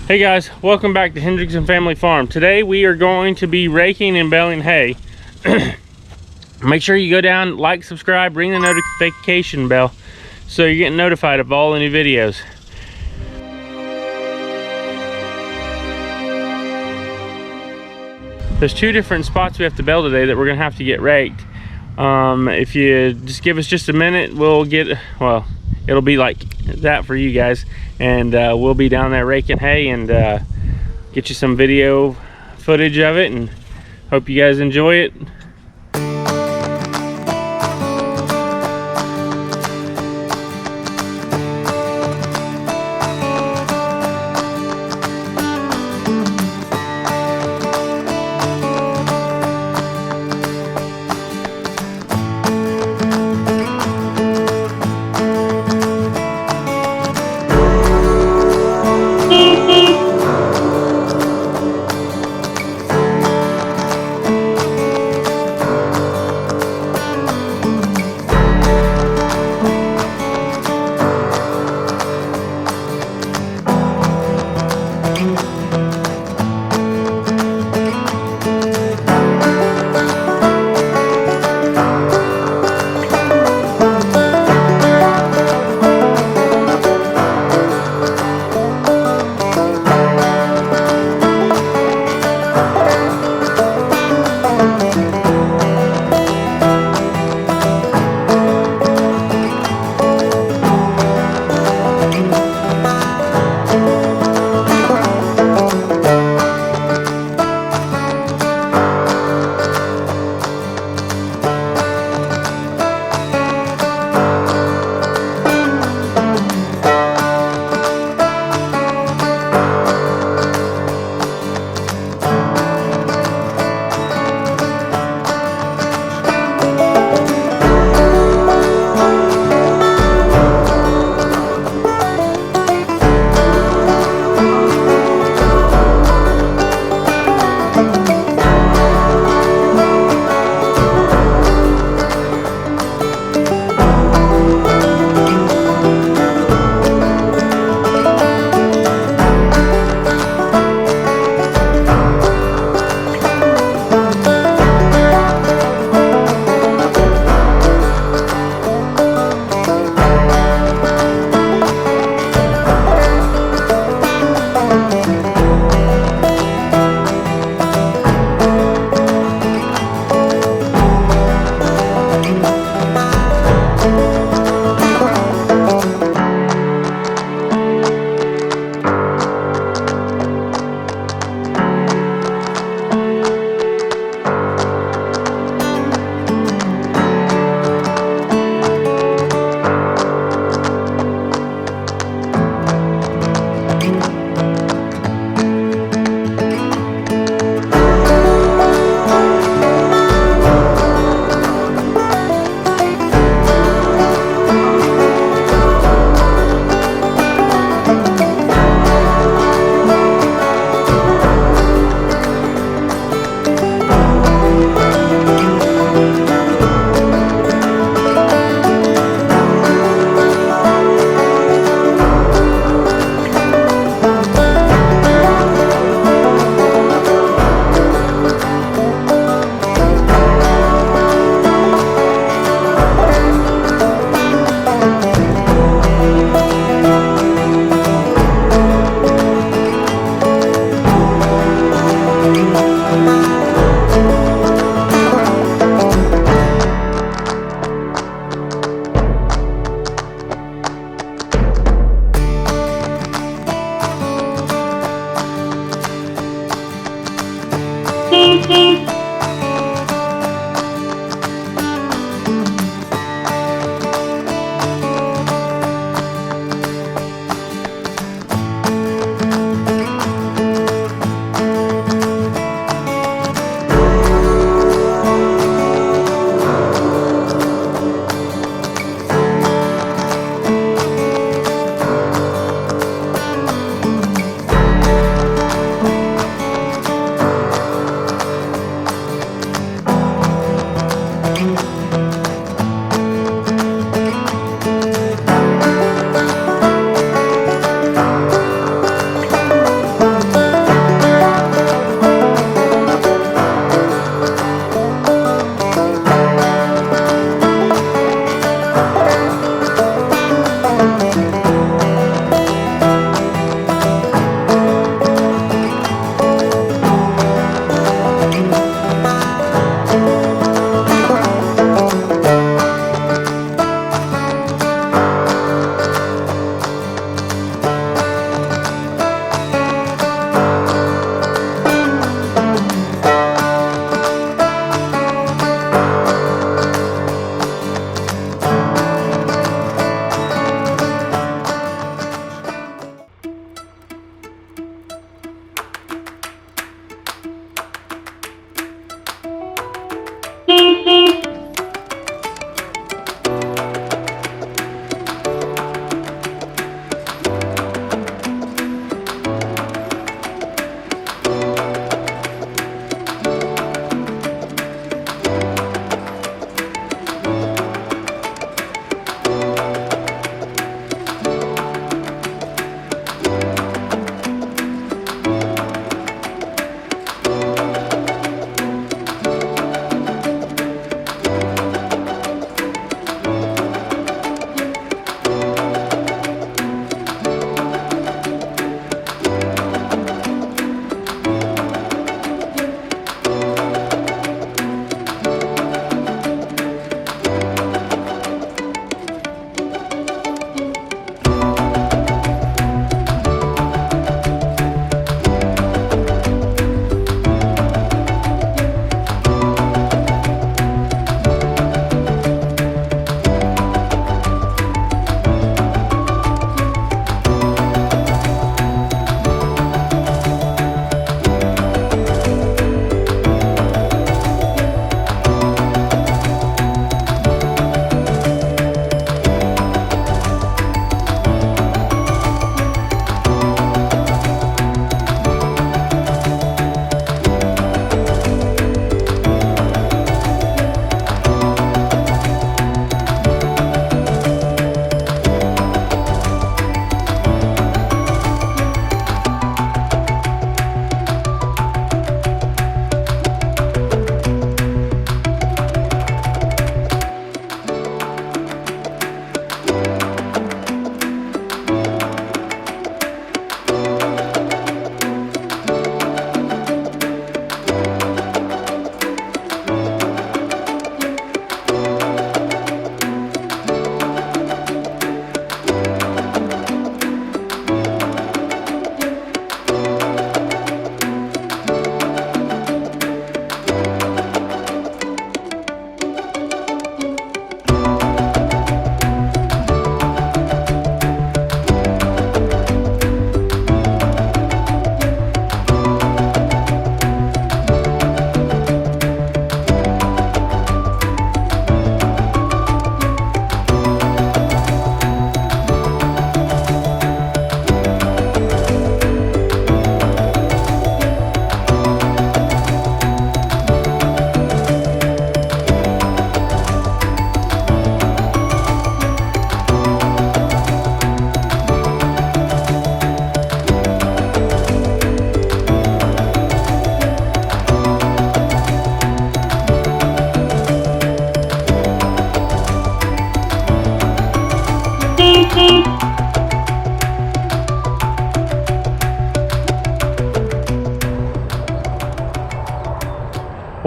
Hey guys, welcome back to Hendrickson Family Farm. Today we are going to be raking and baling hay. Make sure you go down, like, subscribe, ring the notification bell so you're getting notified of all the new videos. There's two different spots we have to bale today that we're gonna have to get raked. If you just give us just a minute, we'll get, well, it'll be like that for you guys, and we'll be down there raking hay and get you some video footage of it, and hope you guys enjoy it.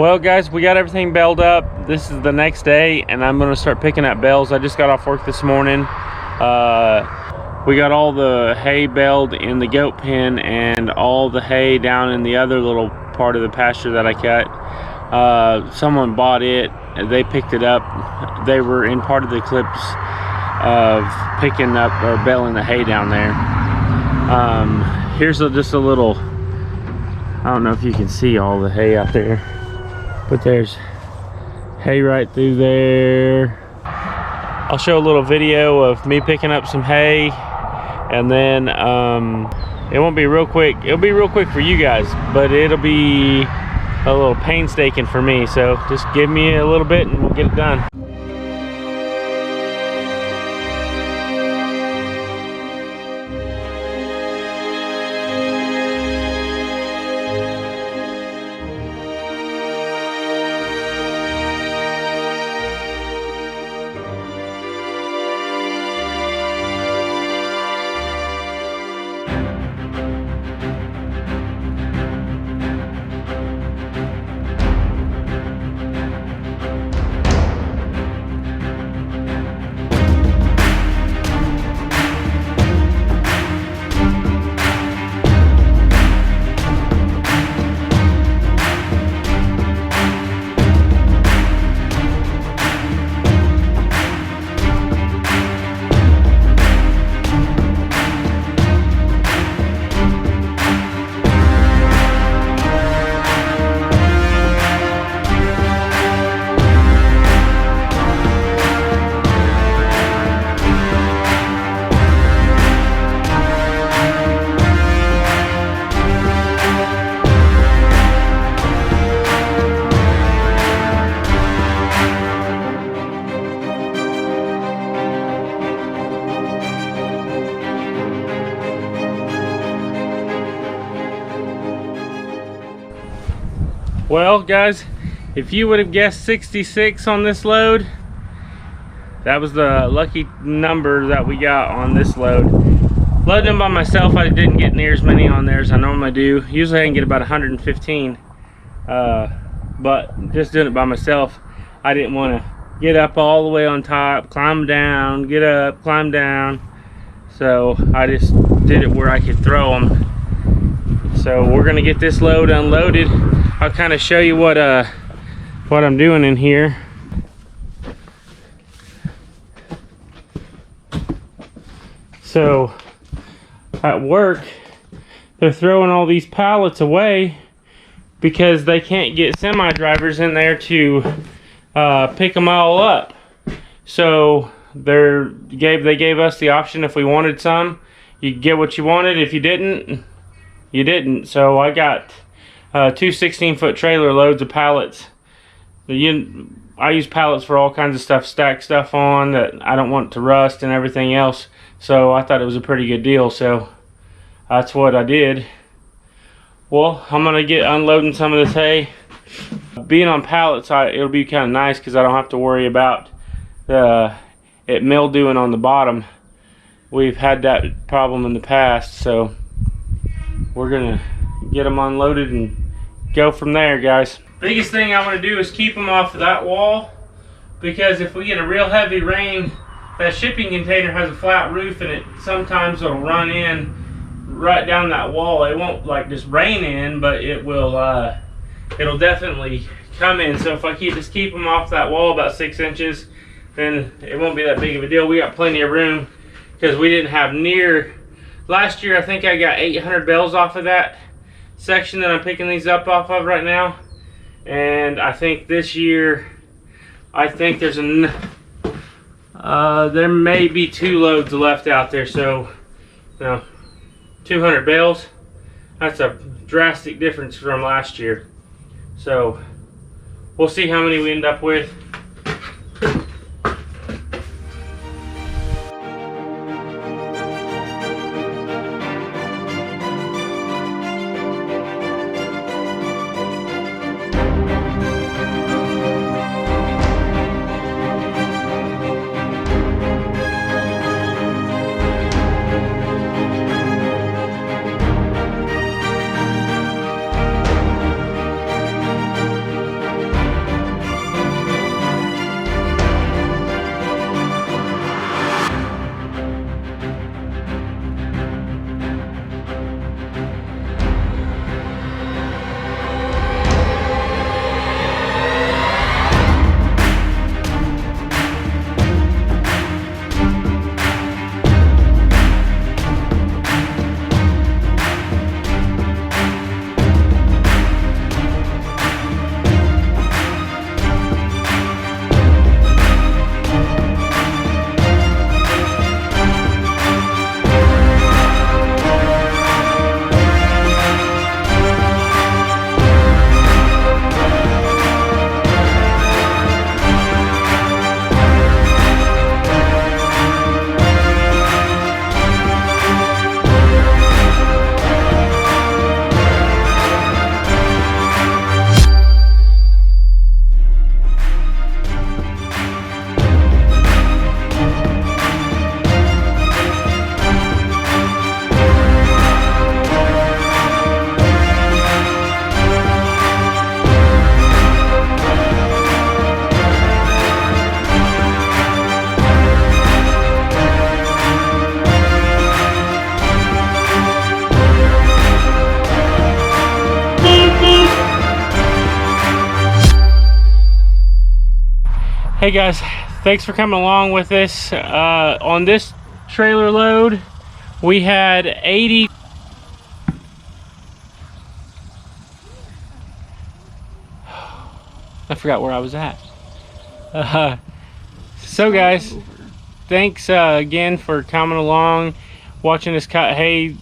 Well guys, we got everything baled up. This is the next day and I'm gonna start picking up bales. I just got off work this morning. We got all the hay baled in the goat pen and all the hay down in the other little part of the pasture that I cut. Someone bought it, they picked it up. They were in part of the clips of picking up or baling the hay down there. Here's just a little, I don't know if you can see all the hay out there, but there's hay right through there. I'll show a little video of me picking up some hay, and then it won't be real quick. It'll be real quick for you guys, but it'll be a little painstaking for me. So just give me a little bit and we'll get it done. Well guys, if you would have guessed 66 on this load, that was the lucky number that we got on this load. Loading them by myself, I didn't get near as many on there as I normally do. Usually I can get about 115, but just doing it by myself, I didn't want to get up all the way on top, climb down, get up, climb down. So I just did it where I could throw them. So we're gonna get this load unloaded. I'll kind of show you what I'm doing in here. So at work, they're throwing all these pallets away because they can't get semi drivers in there to pick them all up. So they gave us the option, if we wanted some, you could get what you wanted. If you didn't, you didn't. So I got two 16-foot trailer loads of pallets. I use pallets for all kinds of stuff, stack stuff on that I don't want to rust and everything else. So I thought it was a pretty good deal, so that's what I did. Well, I'm gonna get unloading some of this hay. Being on pallets, it'll be kind of nice because I don't have to worry about it mildewing on the bottom. We've had that problem in the past, so we're gonna get them unloaded and go from there, guys. Biggest thing I want to do is keep them off of that wall, because if we get a real heavy rain, that shipping container has a flat roof and it sometimes will run in right down that wall. It won't like just rain in, but it will it'll definitely come in. So if I just keep them off that wall about 6 inches, then it won't be that big of a deal. We got plenty of room because we didn't have near. Last year I think I got 800 bales off of that section that I'm picking these up off of right now, and I think this year I think there's there may be 2 loads left out there. So 200 bales, that's a drastic difference from last year. So we'll see how many we end up with. Hey guys, thanks for coming along with this. On this trailer load, we had 80. I forgot where I was at. So guys, thanks again for coming along, watching us cut hay,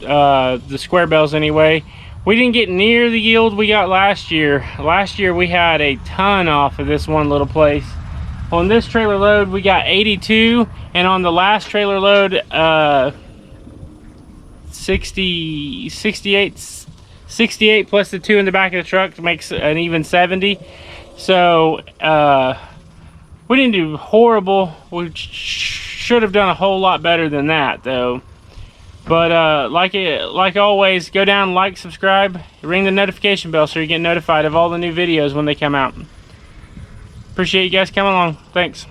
the square bales anyway. We didn't get near the yield we got last year. Last year we had a ton off of this one little place. On this trailer load we got 82, and on the last trailer load 68 plus the 2 in the back of the truck makes an even 70. So we didn't do horrible. We should have done a whole lot better than that though. But like always, go down, like, subscribe, ring the notification bell so you get notified of all the new videos when they come out. Appreciate you guys coming along. Thanks.